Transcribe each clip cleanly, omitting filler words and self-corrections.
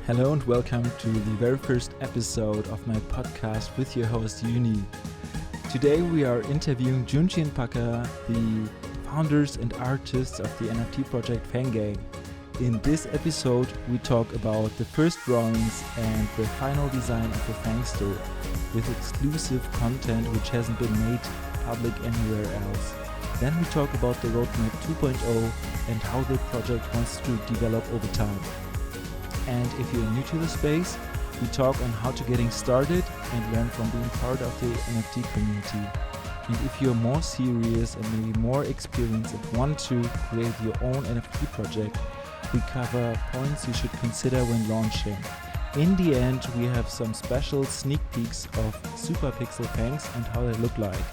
Hello and welcome to the very first episode of my podcast with your host Uni. Today we are interviewing Junshi and Paca, the founders and artists of the NFT project Fang Gang. In this episode we talk about the first drawings and the final design of the Fangster with exclusive content which hasn't been made public anywhere else. Then we talk about the roadmap 2.0 and how the project wants to develop over time. And if you're new to the space, we talk on how to getting started and learn from being part of the NFT community. And if you're more serious and maybe more experienced and want to create your own NFT project, we cover points you should consider when launching. In the end, we have some special sneak peeks of super pixel fangs and how they look like.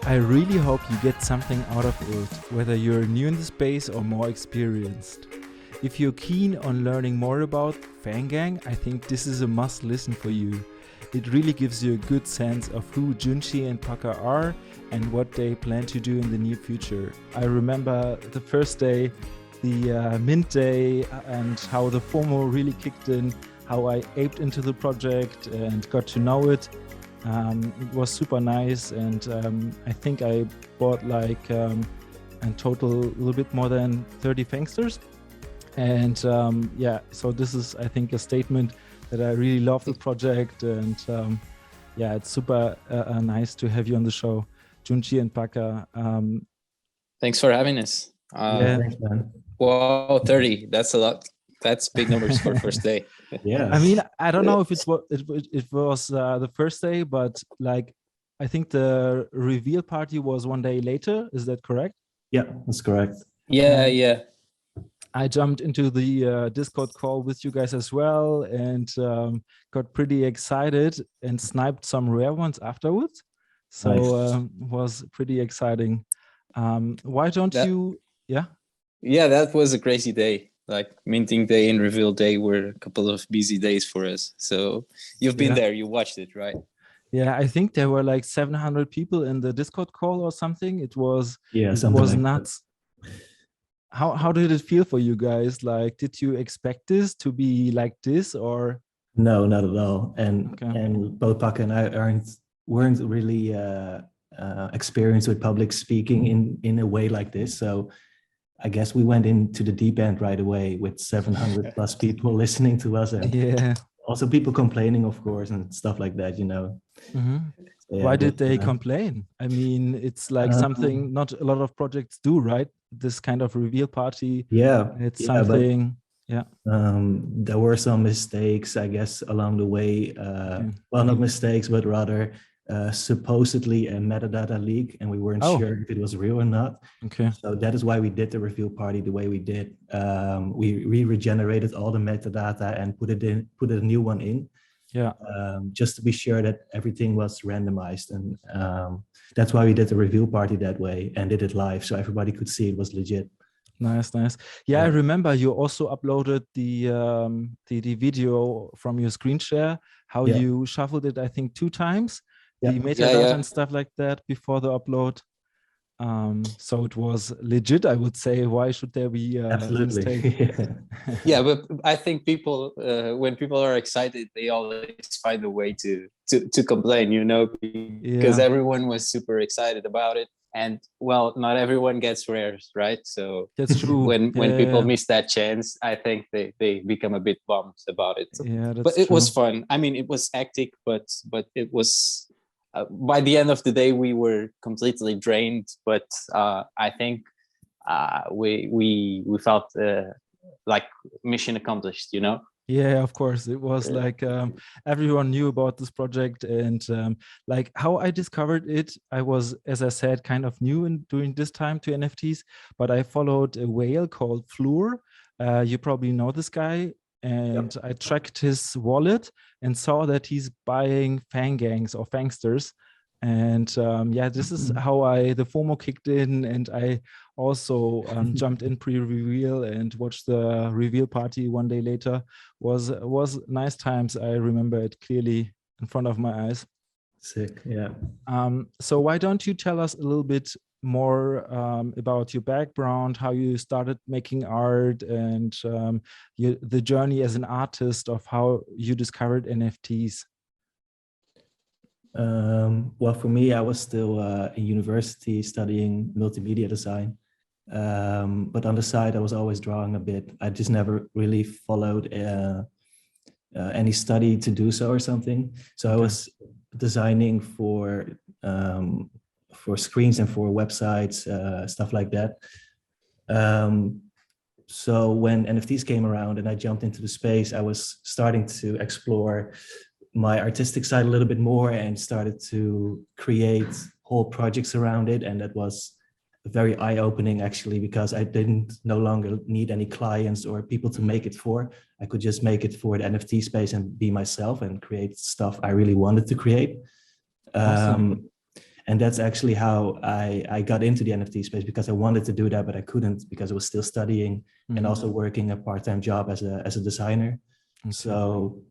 I really hope you get something out of it, whether you're new in the space or more experienced. If you're keen on learning more about Fang Gang, I think this is a must listen for you. It really gives you a good sense of who Junshi and Paca are and what they plan to do in the near future. I remember the first day, the mint day, and how the FOMO really kicked in, how I aped into the project and got to know it. It was super nice, and I think I bought like in total a little bit more than 30 Fangsters. And so this is, I think, a statement that I really love the project, and it's super nice to have you on the show, Junshi and Paca. Thanks for having us. Thanks, man. Wow, 30, that's a lot. That's big numbers for first day. Yeah. I mean, I don't know if it was the first day, but like, I think the reveal party was one day later. Is that correct? Yeah, that's correct. Yeah. I jumped into the Discord call with you guys as well, and got pretty excited and sniped some rare ones afterwards. So Nice. was pretty exciting. Why don't you? Yeah. Yeah, that was a crazy day. Like minting day and reveal day were a couple of busy days for us. So you've been there, you watched it, right? Yeah, I think there were like 700 people in the Discord call or something. It was Like nuts. How did it feel for you guys? Like, did you expect this to be like this, or? No, not at all. And both Paca and I weren't really experienced with public speaking in a way like this. So I guess we went into the deep end right away with 700 plus people listening to us, and also people complaining, of course, and stuff like that. Mm-hmm. So, why did they complain? I mean, it's like something not a lot of projects do, right? This kind of reveal party. It's something. There were some mistakes, I guess, along the way. Well, not mistakes, but rather supposedly a metadata leak, and we weren't sure if it was real or not. Okay. So that is why we did the reveal party the way we did. We regenerated all the metadata and put a new one in. Just to be sure that everything was randomized, and that's why we did the reveal party that way and did it live, so everybody could see it was legit. Nice. Yeah, I remember you also uploaded the video from your screen share, how you shuffled it, I think 2 times, the metadata and stuff like that before the upload. So it was legit, I would say. Why should there be a mistake? Yeah, but I think people, when people are excited, they always find a way to complain, because everyone was super excited about it. And well, not everyone gets rares, right? So that's true. When people miss that chance, I think they become a bit bummed about it. Yeah, that's but it true. was fun. I mean, it was hectic, but it was. By the end of the day, we were completely drained, but I think we felt like mission accomplished, Yeah, of course. It was like everyone knew about this project, and like how I discovered it, I was, as I said, kind of new during this time to NFTs, but I followed a whale called Fleur. You probably know this guy. And I tracked his wallet and saw that he's buying Fang Gangs or Fangsters. And this is how the FOMO kicked in, and I also jumped in pre-reveal and watched the reveal party one day later. Was nice times. I remember it clearly in front of my eyes. Sick, yeah. So why don't you tell us a little bit more about your background, how you started making art, and the journey as an artist of how you discovered NFTs? Well, for me, I was still in university studying multimedia design. But on the side, I was always drawing a bit. I just never really followed any study to do so or something. So I was designing for screens and for websites, stuff like that. So when NFTs came around and I jumped into the space, I was starting to explore my artistic side a little bit more and started to create whole projects around it. And that was very eye-opening, actually, because I didn't no longer need any clients or people to make it for. I could just make it for the NFT space and be myself and create stuff I really wanted to create. Awesome. And that's actually how I got into the NFT space, because I wanted to do that, but I couldn't because I was still studying and also working a part-time job as a designer. Okay. So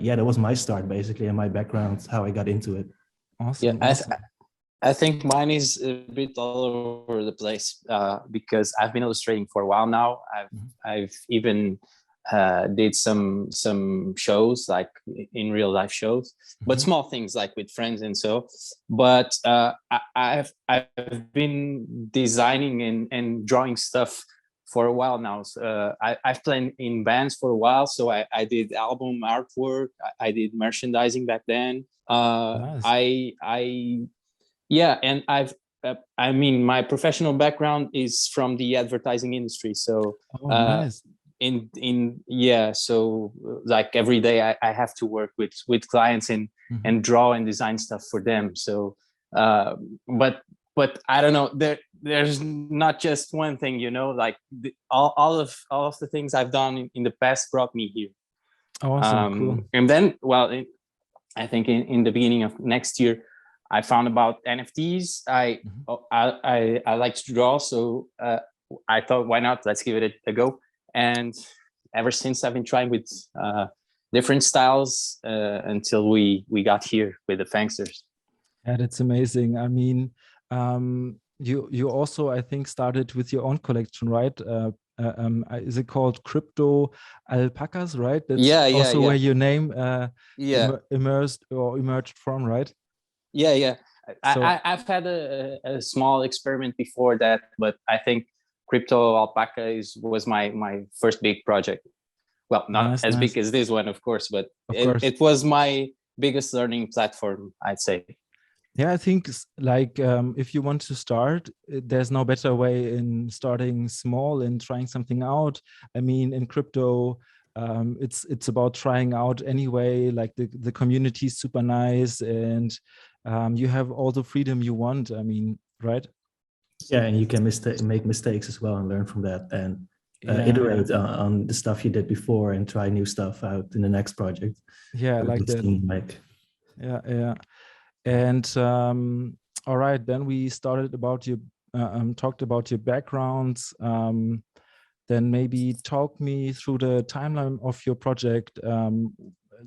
yeah, that was my start basically, and my background, how I got into it. Awesome. Yeah, I think mine is a bit all over the place because I've been illustrating for a while now. I've even did some shows, like in real life shows, but small things like with friends and so. But I've been designing and drawing stuff for a while now. So, I've played in bands for a while, so I did album artwork. I did merchandising back then. Nice. Yeah, and I mean, my professional background is from the advertising industry. So, nice. so like every day I have to work with clients and draw and design stuff for them. So, but I don't know. There's not just one thing, you know. Like all of the things I've done in the past brought me here. Awesome, cool. And then, well, I think in the beginning of next year, I found about NFTs. I like to draw, so I thought, why not? Let's give it a go. And ever since, I've been trying with different styles until we got here with the Fangsters. Yeah, that's amazing. I mean, you also, I think, started with your own collection, right? Is it called Crypto Alpacas, right? That's also where your name emerged from, right? Yeah. So, I've had a small experiment before that, but I think Crypto Alpaca was my first big project. Well, not as big as this one, of course, but it was my biggest learning platform, I'd say. Yeah, I think like if you want to start, there's no better way in starting small and trying something out. I mean, in crypto, it's about trying out anyway. Like the community is super nice, and you have all the freedom you want. I mean, right? Yeah, and you can make mistakes as well and learn from that, and iterate on the stuff you did before and try new stuff out in the next project. Yeah, like that. Yeah. And all right, then we started about your talked about your backgrounds. Then maybe talk me through the timeline of your project.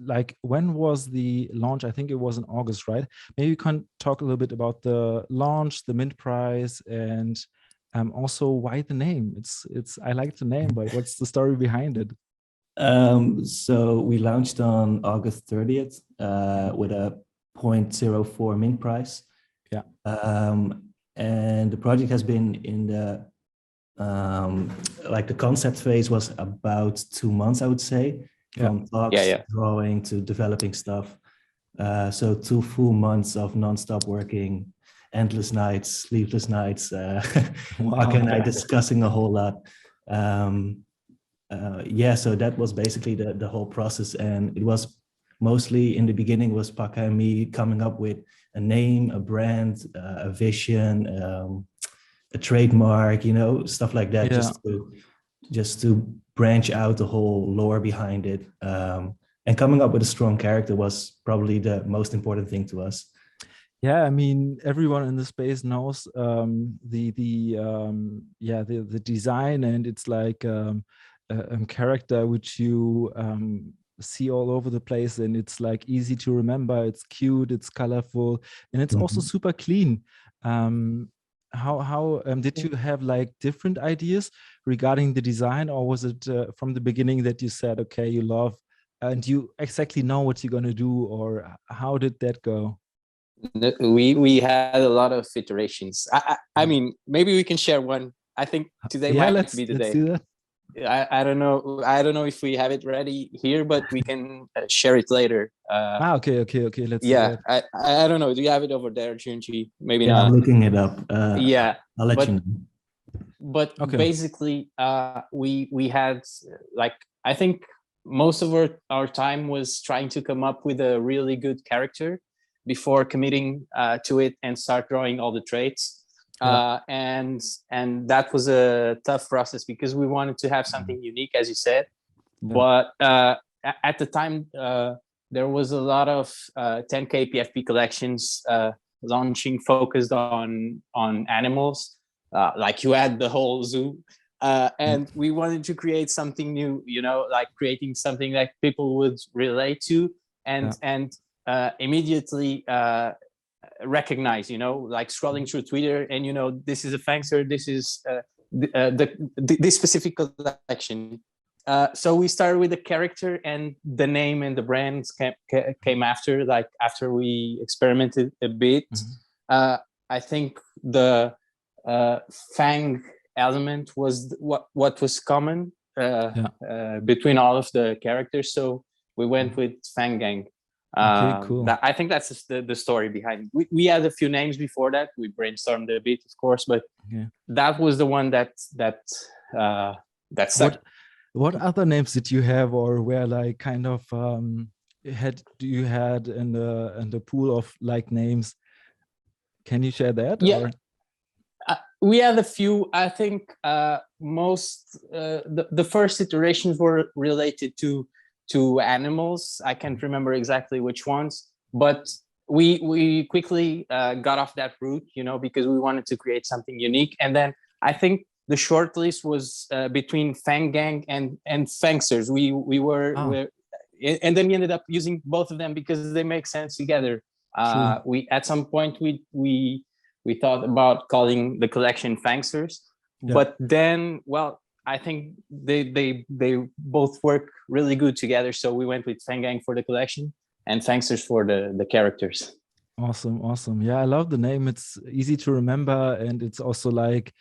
Like, when was the launch? I think it was in August, right? Maybe you can talk a little bit about the launch, the mint price, and also why the name. I like the name, but what's the story behind it? So we launched on August 30th with a 0.04 mint price. Yeah. And the project has been in the like the concept phase was about 2 months, I would say, from talks, drawing to developing stuff. So 2 full months of nonstop working, endless nights, sleepless nights. Paca and I discussing a whole lot. So that was basically the whole process, and it was mostly in the beginning was Paca and me coming up with a name, a brand, a vision, a trademark, you know, stuff like that, just to branch out the whole lore behind it. And coming up with a strong character was probably the most important thing to us. Yeah, I mean, everyone in the space knows the design, and it's like a character which you see all over the place, and it's like easy to remember. It's cute, it's colorful, and it's also super clean. how did you have like different ideas regarding the design, or was it from the beginning that you said, okay, you love and you exactly know what you're going to do, or how did that go? We had a lot of iterations. I mean, maybe we can share one. I think today might be the day. Let's do that. I don't know. I don't know if we have it ready here, but we can share it later. Okay. Let's. Yeah, I don't know. Do you have it over there, Junshi? Maybe yeah, not. I'm looking it up. Yeah, I'll let you know. But basically, we had like, I think most of our time was trying to come up with a really good character before committing to it and start drawing all the traits. And that was a tough process because we wanted to have something unique, as you said. But at the time, there was a lot of 10K PFP collections launching focused on animals. Like you had the whole zoo. And we wanted to create something new, you know, like creating something that people would relate to and immediately recognize, you know, like scrolling through Twitter and, you know, this is a Fangster, this is this specific collection. So we started with the character, and the name and the brands came after, like after we experimented a bit. I think the Fang element was what was common between all of the characters. So we went with Fang Gang. Okay, cool. I think that's the story behind it. We had a few names before that. We brainstormed a bit, of course, but that was the one that stuck. What other names did you have, or were like kind of you had in the pool of like names? Can you share that? Yeah. Or? We had a few. I think most the first iterations were related to animals. I can't remember exactly which ones, but we quickly got off that route, you know, because we wanted to create something unique. And then I think the short list was between Fang Gang and Fangsters. We were, and then we ended up using both of them because they make sense together. We at some point we thought about calling the collection Fangsters, but then, well, I think they both work really good together. So we went with Fang Gang for the collection and Fangsters for the characters. Awesome. Yeah, I love the name. It's easy to remember, and it's also like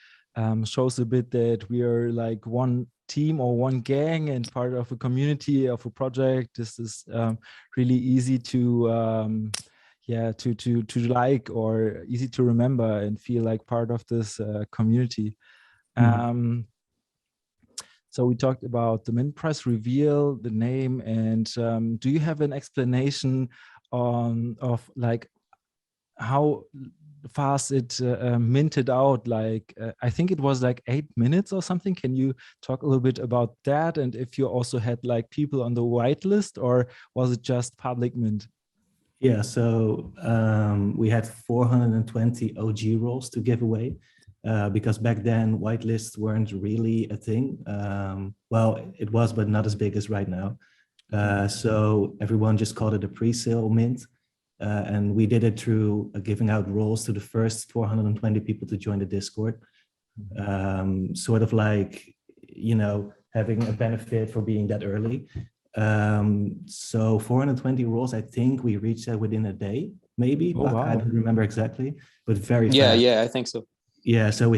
shows a bit that we are like one team or one gang and part of a community of a project. This is really easy to to like, or easy to remember and feel like part of this community. So we talked about the mint price reveal, the name, and do you have an explanation of like how fast it minted out? Like I think it was like 8 minutes or something. Can you talk a little bit about that? And if you also had like people on the whitelist, or was it just public mint? Yeah, so we had 420 OG rolls to give away. Because back then whitelists weren't really a thing. Well, it was, but not as big as right now. So everyone just called it a pre-sale mint. And we did it through giving out rolls to the first 420 people to join the Discord. Sort of like, you know, having a benefit for being that early. So 420 rolls, I think we reached that within a day, maybe. Oh, wow. I don't remember exactly, but very fast. Yeah, I think so. Yeah, so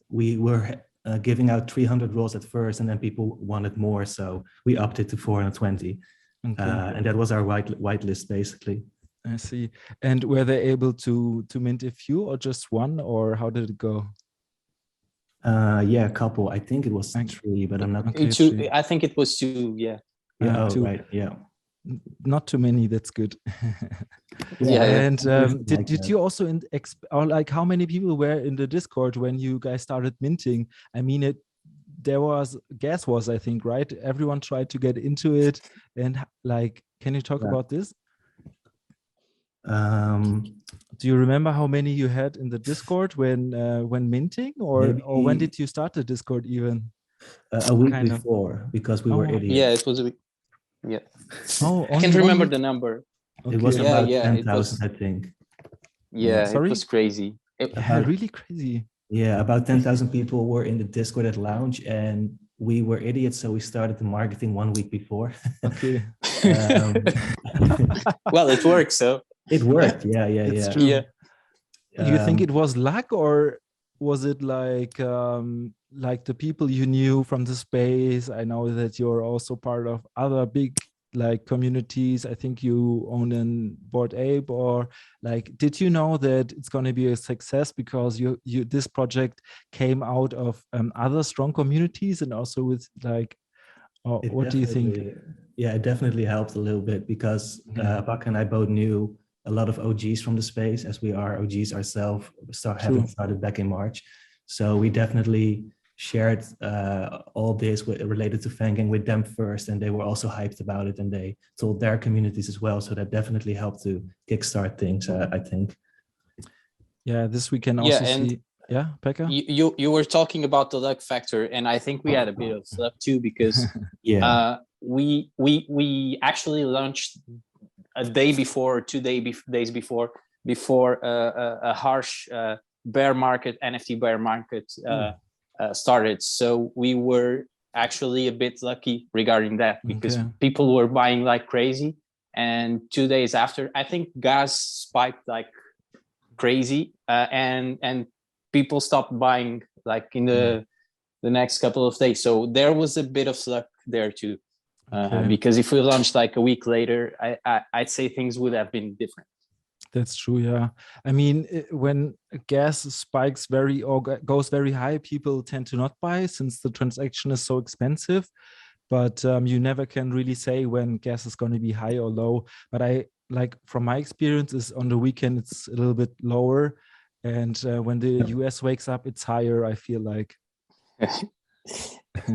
we were giving out 300 rolls at first, and then people wanted more, so we upped it to 420. And that was our whitelist, basically. I see. And were they able to mint a few, or just one, or how did it go? Yeah, a couple. I think it was 3, but I'm not. Two, I think it was 2. Yeah. Yeah. Two. Right. Yeah. Not too many. That's good. And did you also or like how many people were in the Discord when you guys started minting? I mean, there was gas wars, I think, right? Everyone tried to get into it, and like, can you talk about this? Do you remember how many you had in the Discord when minting, or when did you start the Discord even? A week before, because we were idiots. Yeah, it was a week. Yeah. Oh, I can't remember the number. Okay. It was about 10,000, I think. Yeah, it was crazy. Really crazy. Yeah, about 10,000 people were in the Discord at launch, and we were idiots, so we started the marketing 1 week before. Okay. Well, it works, so it worked. Yeah. It's true. Yeah. You think it was luck, or was it like the people you knew from the space? I know that you're also part of other big like communities. I think you own an Bored Ape, or like, did you know that it's going to be a success because you this project came out of other strong communities, and also with like, what do you think? Yeah, it definitely helped a little bit because Paca and I both knew a lot of OGs from the space, as we are OGs ourselves, having started back in March. So we definitely shared all this related to Fang Gang with them first, and they were also hyped about it, and they told their communities as well. So that definitely helped to kickstart things, I think. Yeah, this we can also see. Yeah, Paca? You were talking about the luck factor, and I think we had a bit of luck too, because we actually launched a day before, or 2 days before a harsh bear market, NFT bear market started. So we were actually a bit lucky regarding that, because people were buying like crazy. And 2 days after, I think gas spiked like crazy, and people stopped buying like in the next couple of days. So there was a bit of luck there too. Because if we launched like a week later, I'd say things would have been different. That's true. Yeah, I mean, when gas spikes or goes very high, people tend to not buy since the transaction is so expensive. But you never can really say when gas is going to be high or low. But I like, from my experience, is on the weekend it's a little bit lower, and when the US wakes up, it's higher, I feel like.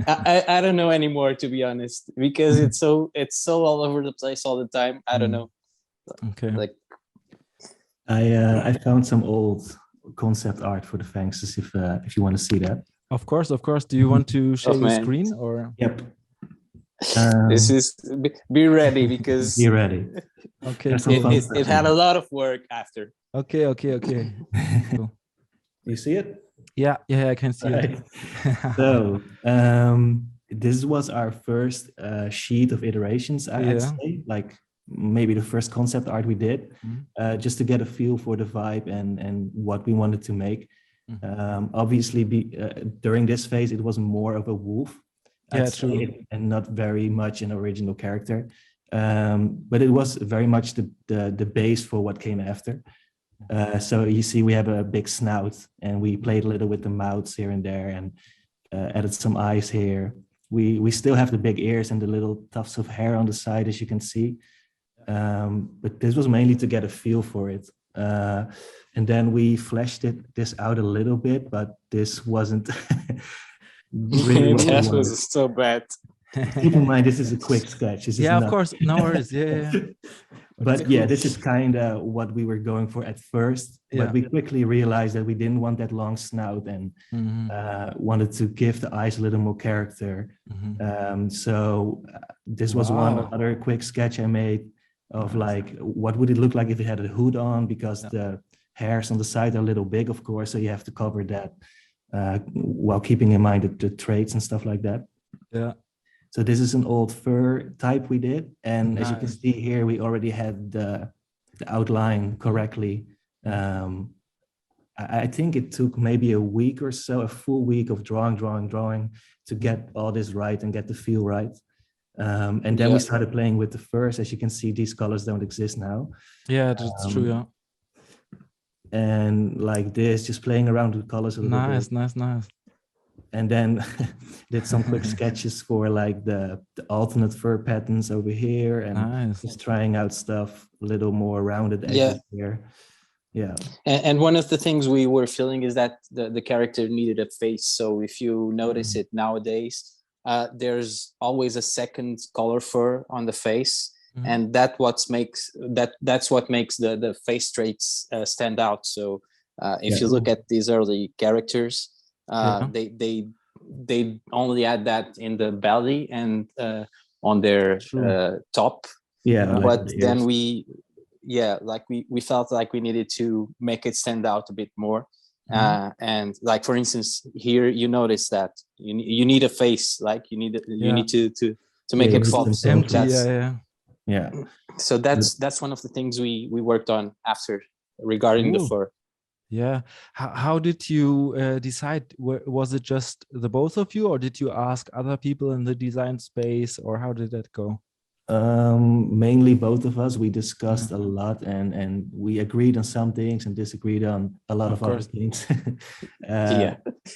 I don't know anymore, to be honest, because it's so all over the place all the time. I don't know. Okay. Like, I found some old concept art for the Fangsters if you want to see that. Of course. Do you want to share your screen, or? Yep. This is be ready, because be ready. Okay. It had a lot of work after. Okay. Cool. You see it? Yeah, I can see it. So this was our first sheet of iterations, I'd say, like maybe the first concept art we did, just to get a feel for the vibe and what we wanted to make. Obviously, during this phase, it was more of a wolf, true, and not very much an original character. But it was very much the base for what came after. So you see, we have a big snout, and we played a little with the mouths here and there, and added some eyes here. We still have the big ears and the little tufts of hair on the side, as you can see. But this was mainly to get a feel for it. And then we fleshed this out a little bit, but this wasn't really what that was so bad. Keep in mind, this is a quick sketch. Of course, no worries. Yeah. But this is kind of what we were going for at first. But we quickly realized that we didn't want that long snout, and wanted to give the eyes a little more character. So this was one other quick sketch I made of like, what would it look like if it had a hood on, because the hairs on the side are a little big, of course, so you have to cover that while keeping in mind the traits and stuff like that. So this is an old fur type we did, and as you can see here, we already had the outline correctly. I think it took maybe a week or so, a full week of drawing to get all this right and get the feel right. And then we started playing with the furs. As you can see, these colors don't exist now. Yeah, that's true. And like this, just playing around with colors a little bit. Nice. And then did some quick sketches for like the alternate fur patterns over here, and just trying out stuff a little more rounded edges here. And one of the things we were feeling is that the character needed a face. So if you notice it nowadays, there's always a second color fur on the face, and that's what makes the face traits stand out. So if you look at these early characters, they only add that in the belly and on their top. But then we felt like we needed to make it stand out a bit more. And like, for instance, here you notice that you need a face, like you need to make it pop. So empty. Yeah. So that's one of the things we worked on after regarding the fur. Yeah. How did you decide? Was it just the both of you, or did you ask other people in the design space, or how did that go? Mainly both of us. We discussed a lot, and we agreed on some things and disagreed on a lot of other things.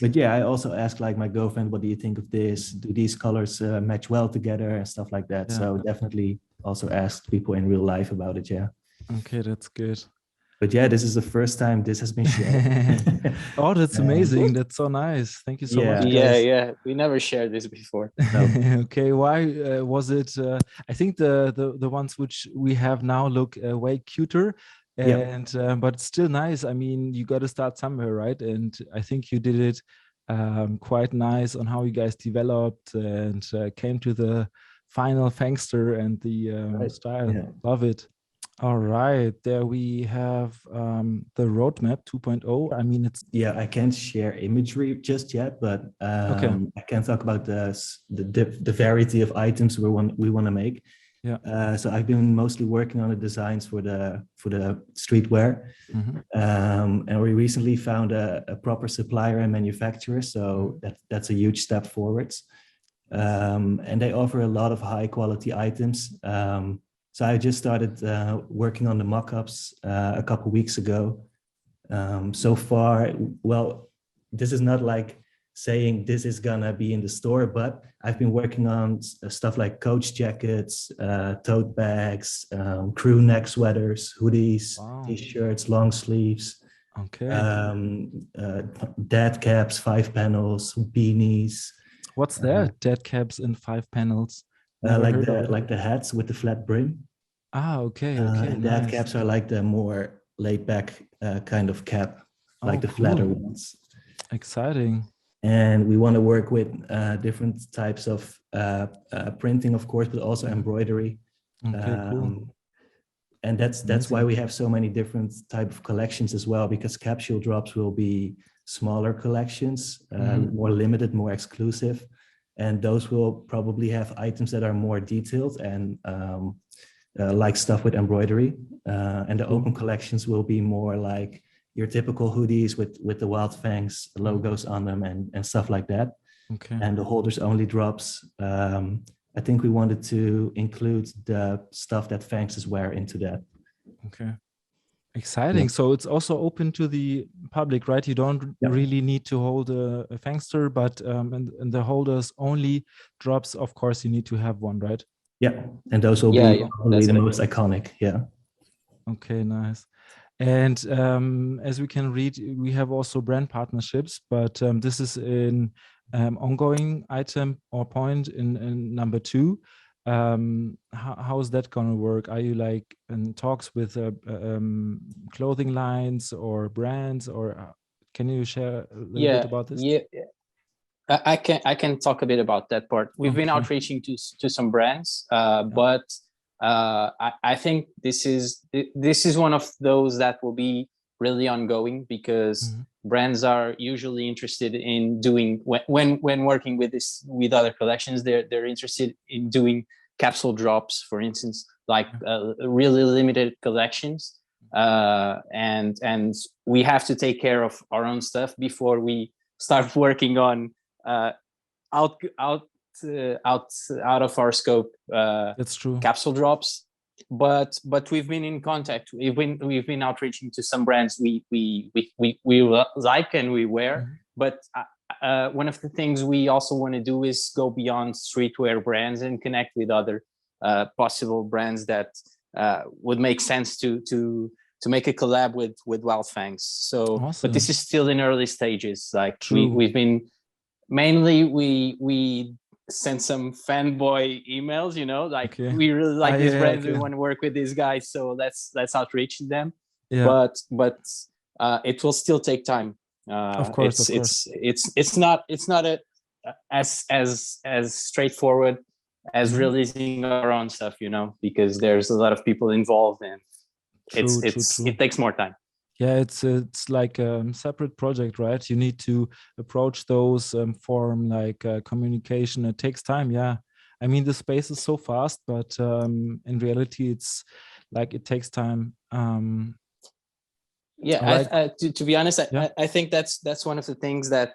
But yeah, I also asked like my girlfriend, what do you think of this? Do these colors match well together and stuff like that? So definitely also asked people in real life about it. Yeah. Okay, that's good. But yeah, this is the first time this has been shared. Oh, that's amazing. That's so nice. Thank you so much, guys. Yeah. We never shared this before. No. Okay, why was it? I think the ones which we have now look way cuter, and but still nice. I mean, you got to start somewhere, right? And I think you did it quite nice on how you guys developed and came to the final Fangster and the style. Yeah. Love it. All right, there we have the roadmap 2.0. I mean, it's I can't share imagery just yet, but I can talk about the variety of items we want to make. Yeah. So I've been mostly working on the designs for the streetwear, and we recently found a proper supplier and manufacturer. So that's a huge step forwards, and they offer a lot of high quality items. So I just started working on the mock-ups a couple weeks ago. So far, well, this is not like saying this is gonna be in the store, but I've been working on stuff like coach jackets, tote bags, crew neck sweaters, hoodies, t-shirts, long sleeves, dad caps, 5 panels, beanies. What's that? Dad caps in 5 panels? Like the hats with the flat brim. Okay. And dad caps are like the more laid back kind of cap, like the flatter ones. Exciting. And we want to work with different types of printing, of course, but also embroidery. Cool. And that's why we have so many different type of collections as well, because capsule drops will be smaller collections, more limited, more exclusive. And those will probably have items that are more detailed and like stuff with embroidery. And the open collections will be more like your typical hoodies with the Wildfangz logos on them and stuff like that. Okay. And the holders only drops. I think we wanted to include the stuff that Fangsters wear into that. Okay. Exciting. So it's also open to the public, right? You don't really need to hold a Fangster, but and the holders only drops, of course, you need to have one, right? Yeah. And those will be probably the most iconic. Yeah. Okay, nice. And as we can read, we have also brand partnerships, but this is an ongoing item or point in number 2. How is that gonna work? Are you like in talks with clothing lines or brands, or can you share a little bit about this? Yeah, I can talk a bit about that part. We've been outreaching to some brands, but I think this is one of those that will be really ongoing, because brands are usually interested in doing when working with other collections. They're interested in doing capsule drops, for instance, like really limited collections, and we have to take care of our own stuff before we start working on out of our scope. That's true. Capsule drops. But we've been in contact. We've been outreaching to some brands we like and we wear. But one of the things we also want to do is go beyond streetwear brands and connect with other possible brands that would make sense to make a collab with Wildfangz. So, but this is still in early stages. Like we've been mainly we send some fanboy emails, like we really like these brands, we want to work with these guys, so let's outreach them. But it will still take time. Of course, it's not as straightforward as releasing our own stuff, because there's a lot of people involved, and it takes more time. Yeah, it's like a separate project, right? You need to approach those, form like communication. It takes time. Yeah, I mean the space is so fast, but in reality, it's like it takes time. Yeah, All right. to be honest, Yeah. I think that's one of the things that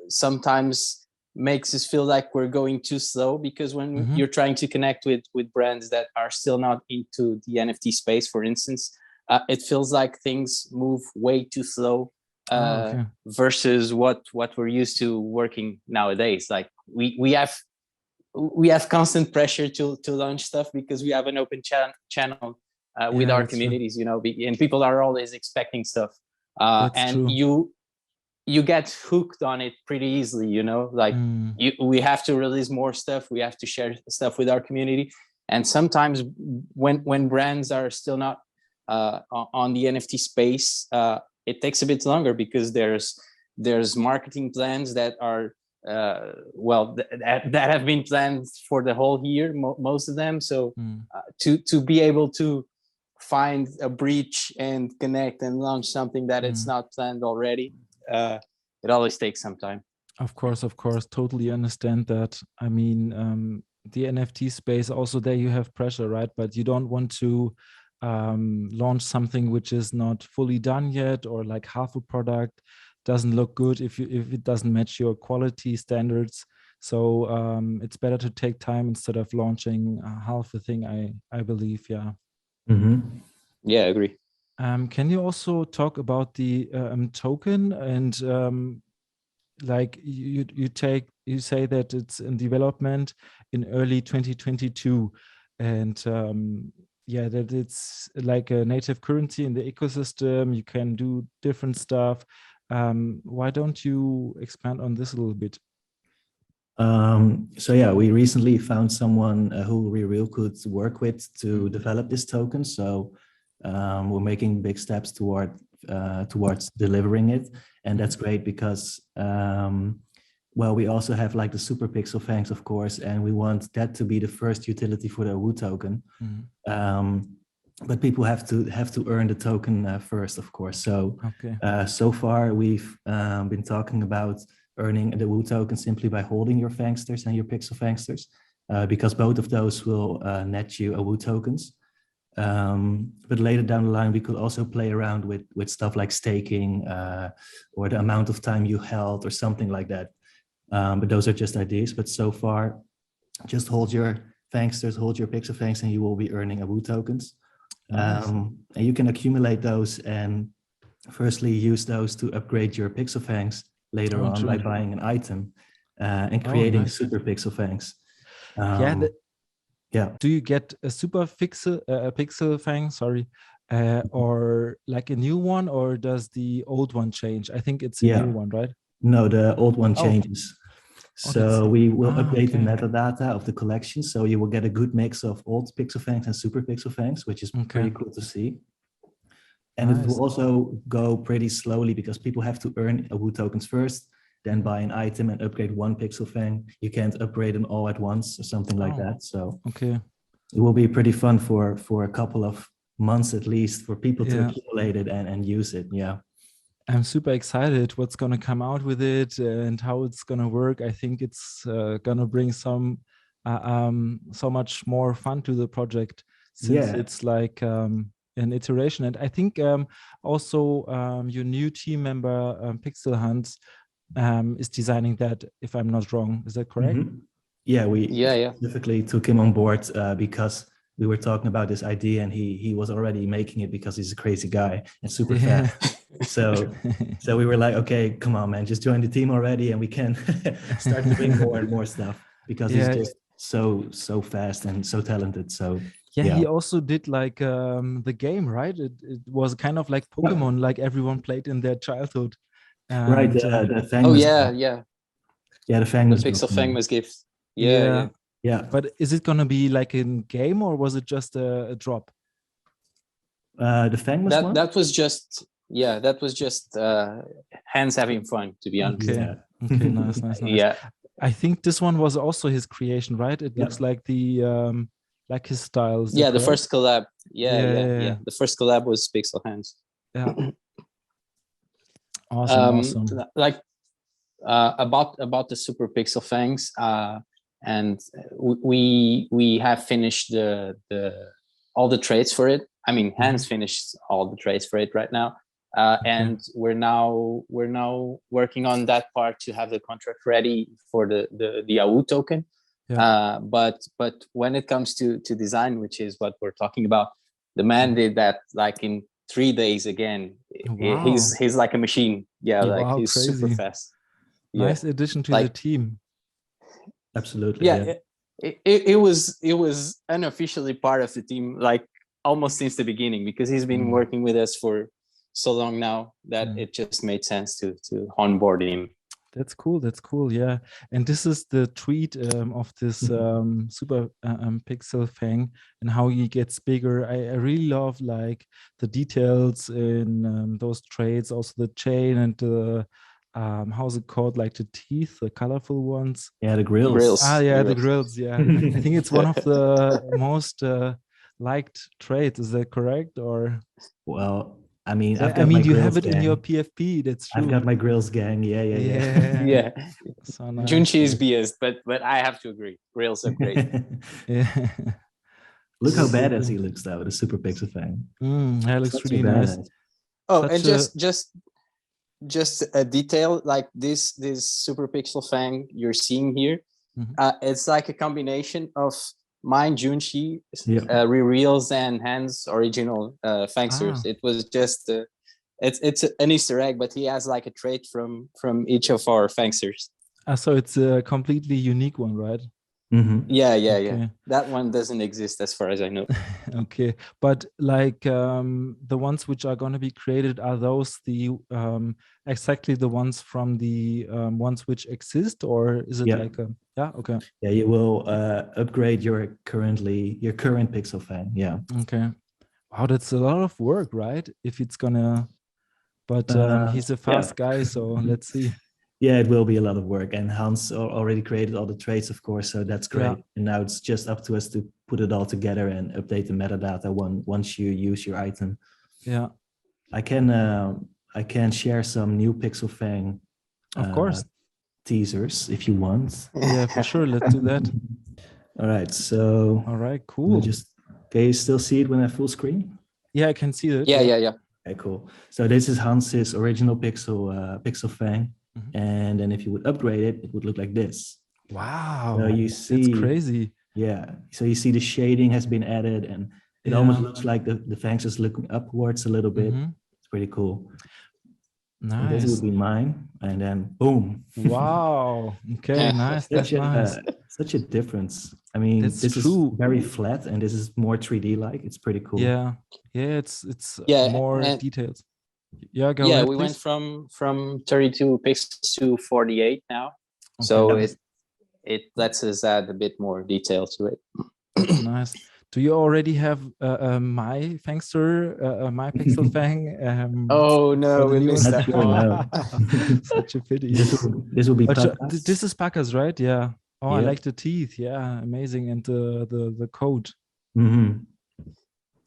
sometimes makes us feel like we're going too slow, because when you're trying to connect with brands that are still not into the NFT space, for instance, it feels like things move way too slow versus what we're used to working nowadays. Like we have constant pressure to launch stuff because we have an open channel with our communities, you know, and people are always expecting stuff, and true. You get hooked on it pretty easily, you know, like we have to release more stuff, we have to share stuff with our community, and sometimes when brands are still not on the NFT space, it takes a bit longer because there's marketing plans that are that have been planned for the whole year, most of them. So to be able to find a breach and connect and launch something that it's not planned already, it always takes some time. Of course, totally understand that. I mean, the NFT space also, there you have pressure, right? But you don't want to launch something which is not fully done yet, or like half a product doesn't look good if it doesn't match your quality standards. So it's better to take time instead of launching half a thing, I believe. Yeah. Yeah, I agree. Can you also talk about the token, and like you say that it's in development in early 2022, and that it's like a native currency in the ecosystem. You can do different stuff. Why don't you expand on this a little bit? So yeah, we recently found someone who we really could work with to develop this token. So we're making big steps towards delivering it, and that's great because we also have like the super PxlHans, of course, and we want that to be the first utility for the AWOO token. But people have to earn the token first, of course. So so far we've been talking about earning the AWOO token simply by holding your Fangsters and your PxlHans, because both of those will net you AWOO tokens. But later down the line, we could also play around with stuff like staking or the amount of time you held or something like that. But those are just ideas. But so far, just hold your Fangsters, hold your PxlHans, and you will be earning AWOO tokens. And you can accumulate those and firstly use those to upgrade your PxlHans later on by buying an item and creating super PxlHans. Do you get a super PxlHan, sorry, or like a new one, or does the old one change? I think it's a new one, right? No, the old one changes. So we will update the metadata of the collection. So you will get a good mix of old PxlHans and super PxlHans, which is pretty cool to see. And it will also go pretty slowly because people have to earn AWOO tokens first, then buy an item and upgrade one PxlHan. You can't upgrade them all at once or something like that. So it will be pretty fun for a couple of months at least for people to accumulate it and use it. Yeah. I'm super excited what's going to come out with it and how it's going to work. I think it's going to bring so much more fun to the project, since it's like an iteration. And I think also your new team member, PxlHans, is designing that, if I'm not wrong. Is that correct? Yeah, we specifically took him on board because we were talking about this idea, and he was already making it because he's a crazy guy and super fast. So we were like, okay, come on, man, just join the team already, and we can start to bring more and more stuff because he's just so fast and so talented. So he also did like the game, right? It was kind of like Pokemon, like everyone played in their childhood. Right, the Fang. The Fang. The PxlHans gift. Yeah. But is it gonna be like in game, or was it just a drop? The Fang was one? That was just Hans having fun, to be honest. Okay, nice. Yeah, I think this one was also his creation, right? It looks like the like his style. The first collab. Yeah. The first collab was PxlHans. Yeah. Awesome. Like about the Super Pixel Fangs, and we have finished the all the trades for it. I mean, Hans finished all the trades for it right now, and we're now working on that part to have the contract ready for the AWOO token. Yeah. But when it comes to design, which is what we're talking about, the man did that like in 3 days again. Wow. He's like a machine. Yeah, like wow, he's crazy. super fast. Nice addition to the team. Absolutely. Yeah. It was unofficially part of the team, like almost since the beginning, because he's been working with us for so long now that it just made sense to onboard him. That's cool. Yeah, and this is the tweet of this Super Pixel Fang and how he gets bigger. I really love like the details in those trades, also the chain and the how's it called, like the teeth, the colorful ones. Yeah, the grills. The grills. Yeah, I think it's one of the most liked trades. Is that correct? Or well, I mean, you have it in your PFP. That's true. I've got my grills gang. Yeah. So nice. Junshi is biased, but I have to agree. Grills are great. Yeah. Look how badass he looks though with a Super Pixel Fang. That looks really nice. Oh, and just a detail, like this Super Pixel Fang you're seeing here, it's like a combination of mine, Junshi, reels, and Hans original Fangsters. It was just it's an Easter egg, but he has like a trait from each of our Fangsters. So it's a completely unique one, right? Yeah. That one doesn't exist as far as I know. Okay, but like the ones which are going to be created, are those the exactly the ones from the ones which exist, or is it like a okay? Yeah, you will upgrade your current Pixel Fang. Yeah. Okay. Wow, that's a lot of work, right? If it's gonna, but he's a fast guy, so let's see. Yeah, it will be a lot of work, and Hans already created all the traits, of course, so that's great. Yeah. And now it's just up to us to put it all together and update the metadata once you use your item. Yeah, I can share some new Pixel Fang, of course, teasers if you want. Yeah, for sure. Let's do that. All right. So. All right. Cool. Can you still see it when I full screen? Yeah, I can see it. Yeah. Okay, cool. So this is Hans's original Pixel Fang. And then if you would upgrade it, it would look like this. Wow. So you see, that's crazy. Yeah. So you see the shading has been added, and it almost looks like the Fangs is looking upwards a little bit. It's pretty cool. Nice. And this would be mine, and then boom. Wow. Okay. Nice. Such a difference. I mean, this is very flat, and this is more 3D like. It's pretty cool. Yeah. It's more details. Yeah, go ahead, we please. went from 32 pixels to 48 now. Okay. So it lets us add a bit more detail to it. That's nice. Do you already have my Fangster, my Pixel Fang? Oh no, we missed that one. Such a pity. This will be this is Paca's, right? Yeah. Oh, yeah. I like the teeth. Yeah, amazing, and the coat.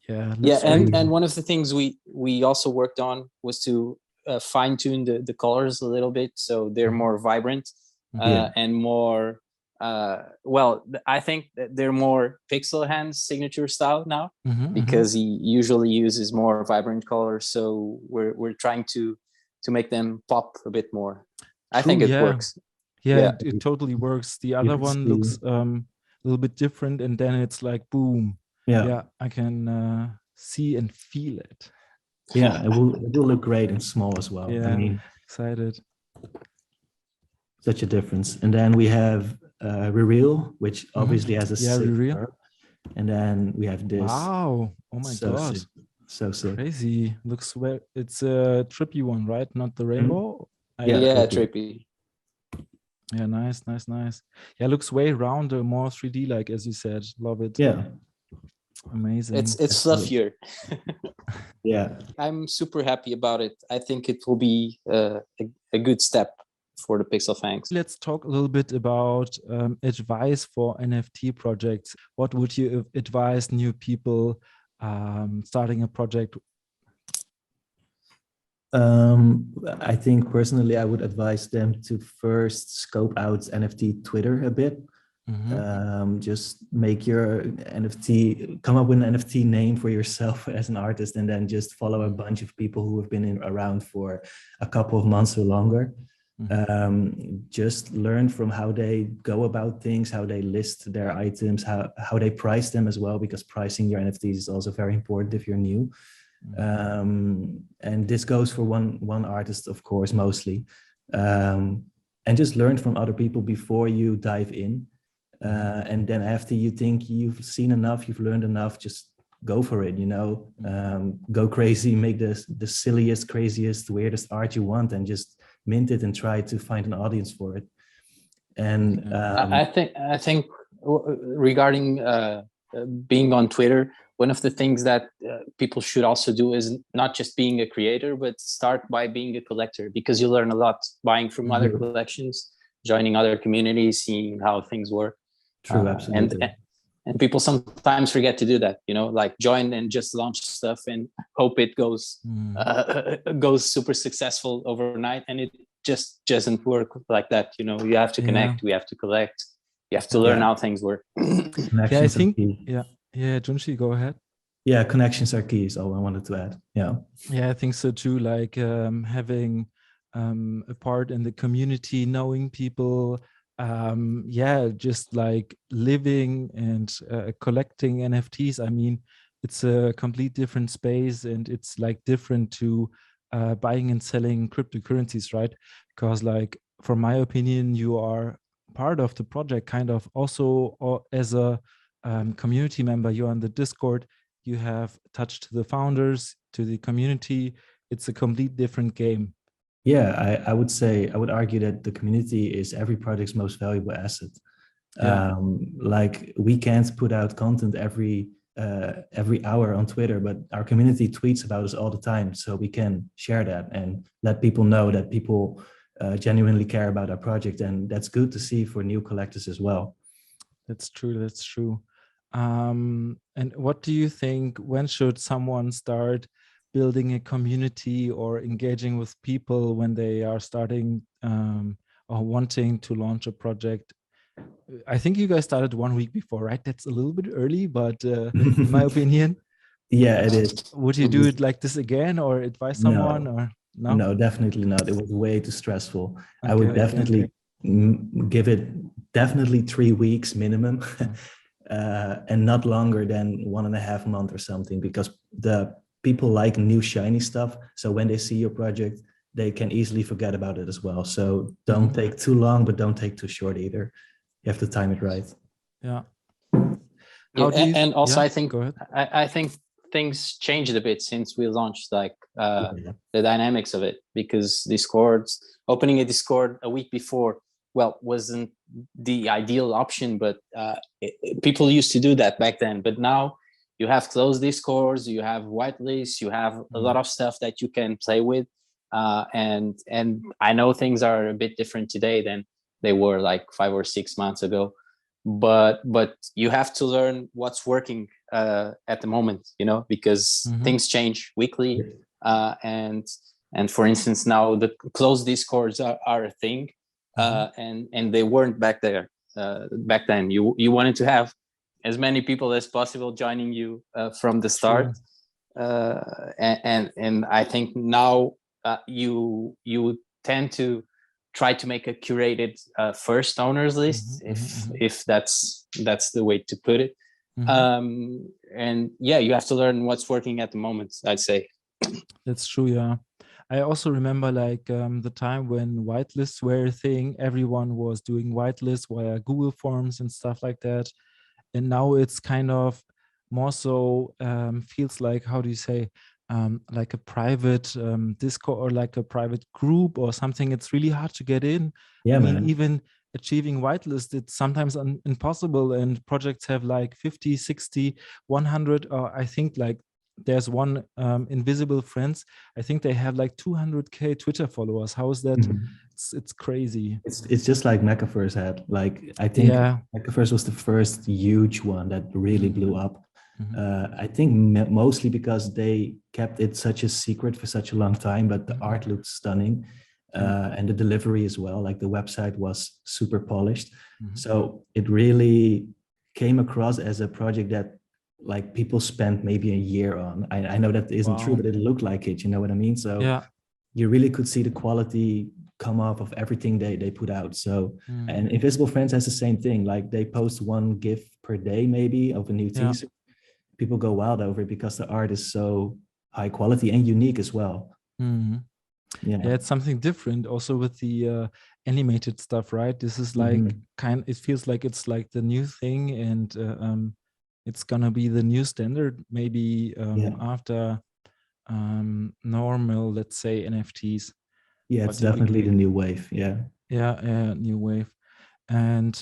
Yeah, and one of the things we also worked on was to fine tune the colors a little bit, so they're more vibrant and more. I think that they're more PxlHans signature style now, because he usually uses more vibrant colors. So we're trying to make them pop a bit more. I think it works. Yeah, it totally works. The other one looks a little bit different, and then it's like boom. Yeah, I can see and feel it. Yeah, it will look great and small as well. Yeah, I mean, excited. Such a difference. And then we have Reveal, which obviously has a sick curve. And then we have this. Wow! Oh my god! Sick. So sick. Crazy. Looks it's a trippy one, right? Not the rainbow. Trippy. Yeah, nice. Yeah, looks way rounder, more 3D like, as you said. Love it. Yeah. Amazing. It's fluffier. Yeah. I'm super happy about it. I think it will be a good step for the PxlHans. Let's talk a little bit about advice for NFT projects. What would you advise new people starting a project? I think personally, I would advise them to first scope out NFT Twitter a bit. Just make your NFT, come up with an NFT name for yourself as an artist, and then just follow a bunch of people who have been around for a couple of months or longer. Just learn from how they go about things, how they list their items, how they price them as well, because pricing your NFTs is also very important if you're new. And this goes for one artist, of course, mostly. And just learn from other people before you dive in. And then after you think you've seen enough, you've learned enough, just go for it, go crazy, make the silliest, craziest, weirdest art you want, and just mint it and try to find an audience for it. And I think regarding being on Twitter, one of the things that people should also do is not just being a creator, but start by being a collector, because you learn a lot buying from other collections, joining other communities, seeing how things work. True, absolutely. And people sometimes forget to do that, like join and just launch stuff and hope it goes super successful overnight. And it just doesn't work like that. You have to connect, we have to collect, you have to learn how things work. Yeah, I think, yeah, Junshi, go ahead. Yeah, connections are key is all I wanted to add. Yeah, I think so too. Like having a part in the community, knowing people, just like living and collecting NFTs. I mean, it's a complete different space, and it's like different to buying and selling cryptocurrencies, right? Because like, from my opinion, you are part of the project, kind of also, or as a community member. You're on the Discord, you have touched the founders, to the community. It's a complete different game. Yeah, I would argue that the community is every project's most valuable asset. Like, we can't put out content every hour on Twitter, but our community tweets about us all the time, so we can share that and let people know that people genuinely care about our project, and that's good to see for new collectors as well. That's true. And what do you think, when should someone start building a community or engaging with people when they are starting or wanting to launch a project? I think you guys started 1 week before, right? That's a little bit early, but in my opinion, yeah, it is. Would you do it like this again, or advise someone? Or no, definitely not. It was way too stressful. Okay, I would definitely give it 3 weeks minimum. And not longer than 1.5 months or something, because the people like new shiny stuff. So when they see your project, they can easily forget about it as well. So don't take too long, but don't take too short either. You have to time it right. Yeah. And also, I think things changed a bit since we launched, like the dynamics of it, because opening a Discord a week before, wasn't the ideal option, but people used to do that back then. But now you have closed Discords, you have Whitelist, you have a lot of stuff that you can play with. And I know things are a bit different today than they were like 5 or 6 months ago. But you have to learn what's working at the moment, because things change weekly. And for instance, now the closed Discords are a thing. And they weren't back there back then. You wanted to have as many people as possible joining you from the start. And I think now you tend to try to make a curated first owners list, if that's the way to put it. And you have to learn what's working at the moment, I'd say. That's true. Yeah. I also remember like the time when whitelists were a thing. Everyone was doing whitelists via Google Forms and stuff like that. And now it's kind of more so feels like, how do you say, like a private Discord or like a private group or something. It's really hard to get in. Yeah, I mean, even achieving whitelist, it's sometimes impossible, and projects have like 50, 60, 100, or I think like there's one Invisible Friends. I think they have like 200K Twitter followers. How is that? It's crazy. It's just like Mechaverse had. Like, I think Mechaverse was the first huge one that really blew up. I think mostly because they kept it such a secret for such a long time, but the art looked stunning. And the delivery as well, like the website was super polished. So it really came across as a project that like people spent maybe a year on. I know that isn't true, but it looked like it, you know what I mean? So you really could see the quality come off of everything they put out. So, and Invisible Friends has the same thing. Like they post one GIF per day, maybe, of a new teaser. People go wild over it because the art is so high quality and unique as well. Yeah, it's something different also with the animated stuff, right? This is like it feels like it's like the new thing, and it's gonna be the new standard maybe after normal, let's say, NFTs. Yeah, it's definitely the new wave. Yeah, new wave. And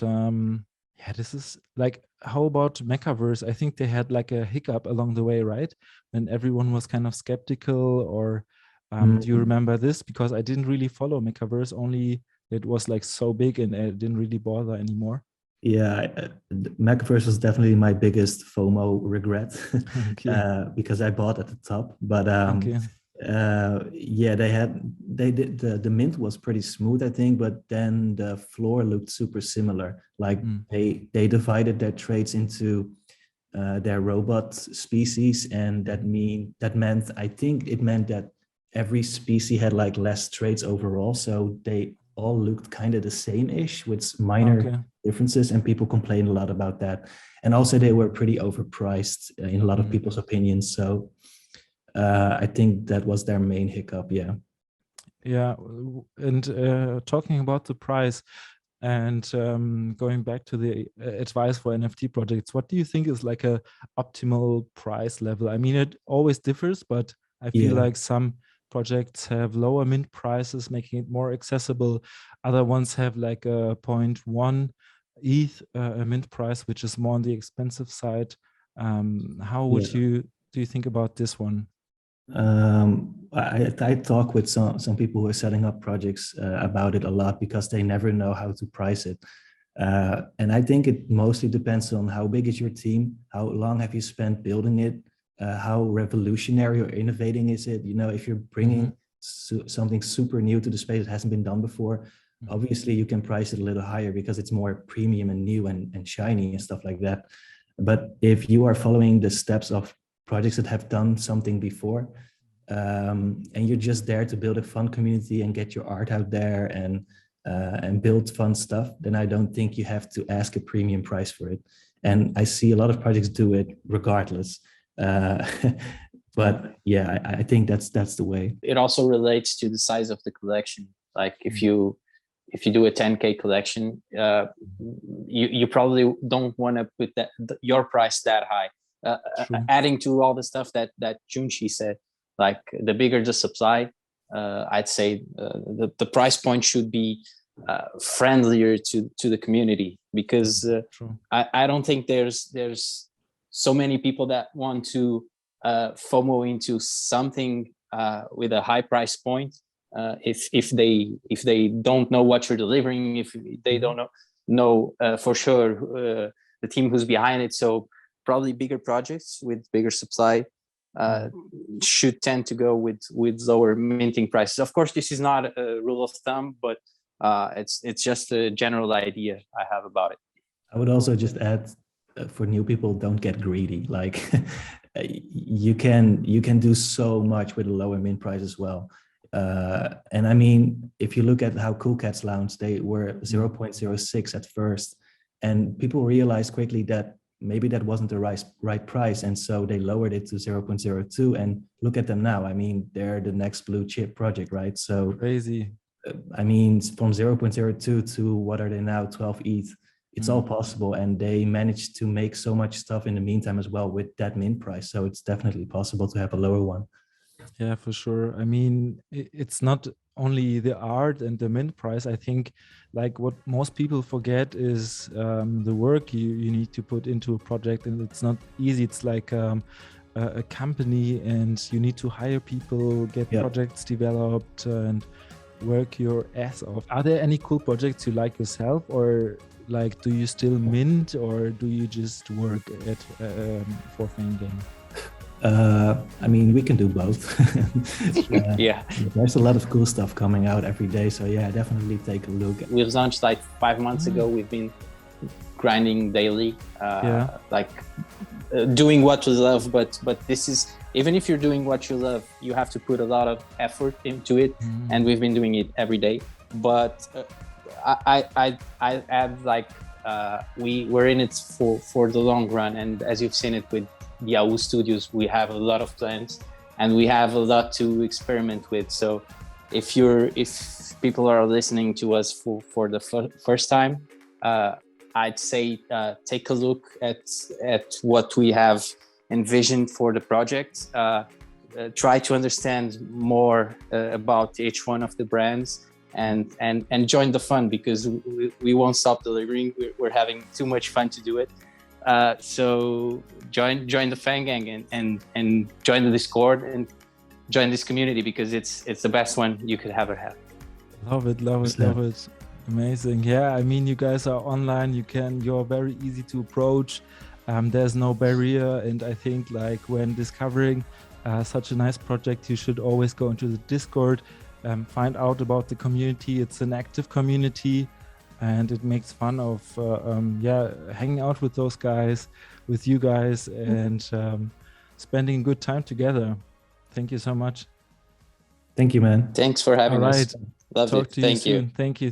this is like, how about Mechaverse? I think they had like a hiccup along the way, right? When everyone was kind of skeptical, or do you remember this? Because I didn't really follow Mechaverse, only it was like so big and it didn't really bother anymore. Yeah, Mechaverse was definitely my biggest FOMO regret because I bought at the top. But they did the mint was pretty smooth, I think, but then the floor looked super similar. Like they divided their traits into their robot species, and that meant I think it meant that every species had like less traits overall, so they all looked kind of the same-ish with minor differences, and people complained a lot about that. And also they were pretty overpriced in a lot of people's opinions. So I think that was their main hiccup. And talking about the price and going back to the advice for NFT projects, what do you think is like a optimal price level? I mean, it always differs, but I feel like some projects have lower mint prices, making it more accessible. Other ones have like a 0.1 ETH mint price, which is more on the expensive side. How would do you think about this one? I talk with some people who are setting up projects about it a lot, because they never know how to price it. And I think it mostly depends on how big is your team, how long have you spent building it, how revolutionary or innovating is it? You know, if you're bringing something super new to the space that hasn't been done before, obviously you can price it a little higher because it's more premium and new and shiny and stuff like that. But if you are following the steps of projects that have done something before, and you're just there to build a fun community and get your art out there and build fun stuff, then I don't think you have to ask a premium price for it. And I see a lot of projects do it regardless. But yeah, I think that's the way. It also relates to the size of the collection. Like if you do a 10K collection, you probably don't want to put your price that high. Adding to all the stuff that Junshi said, like the bigger the supply, I'd say the price point should be friendlier to the community, because I don't think there's so many people that want to FOMO into something with a high price point. If they don't know what you're delivering, if they don't know for sure the team who's behind it. So probably bigger projects with bigger supply should tend to go with lower minting prices. Of course, this is not a rule of thumb, but it's just a general idea I have about it. I would also just add, for new people, don't get greedy. Like you can do so much with a lower mint price as well. And I mean, if you look at how Cool Cats launched, they were 0.06 at first, and people realized quickly that maybe that wasn't the right price, and so they lowered it to 0.02. And look at them now. I mean, they're the next blue chip project, right? So crazy. I mean, from 0.02 to what are they now, 12 ETH? It's all possible, and they managed to make so much stuff in the meantime as well with that mint price. So it's definitely possible to have a lower one. Yeah, for sure. I mean, it's not only the art and the mint price. I think like what most people forget is the work you need to put into a project, and it's not easy. It's like a company, and you need to hire people, get projects developed, and work your ass off. Are there any cool projects you like yourself, or like, do you still mint or do you just work at for Fang Gang? I mean, we can do both. Yeah, there's a lot of cool stuff coming out every day, so yeah, definitely take a look. We've launched like 5 months ago. We've been grinding daily, doing what we love, but this is, even if you're doing what you love, you have to put a lot of effort into it, and we've been doing it every day. But I add, like, we're in it for the long run, and as you've seen it with the AWOO studios, we have a lot of plans and we have a lot to experiment with. So if people are listening to us for the first time, I'd say take a look at what we have envisioned for the project. Try to understand more about each one of the brands, and join the fun, because we won't stop delivering. We're having too much fun to do it. So join the Fang Gang and join the Discord and join this community, because it's the best one you could ever have. Love it. Amazing. Yeah, I mean, you guys are online. You're very easy to approach. There's no barrier, and I think, like, when discovering such a nice project, you should always go into the Discord, find out about the community. It's an active community, and it makes fun of hanging out with those guys, with you guys, and spending good time together. Thank you so much. Thank you, man. Thanks for having us. Talk Love it. to you soon. Thank you.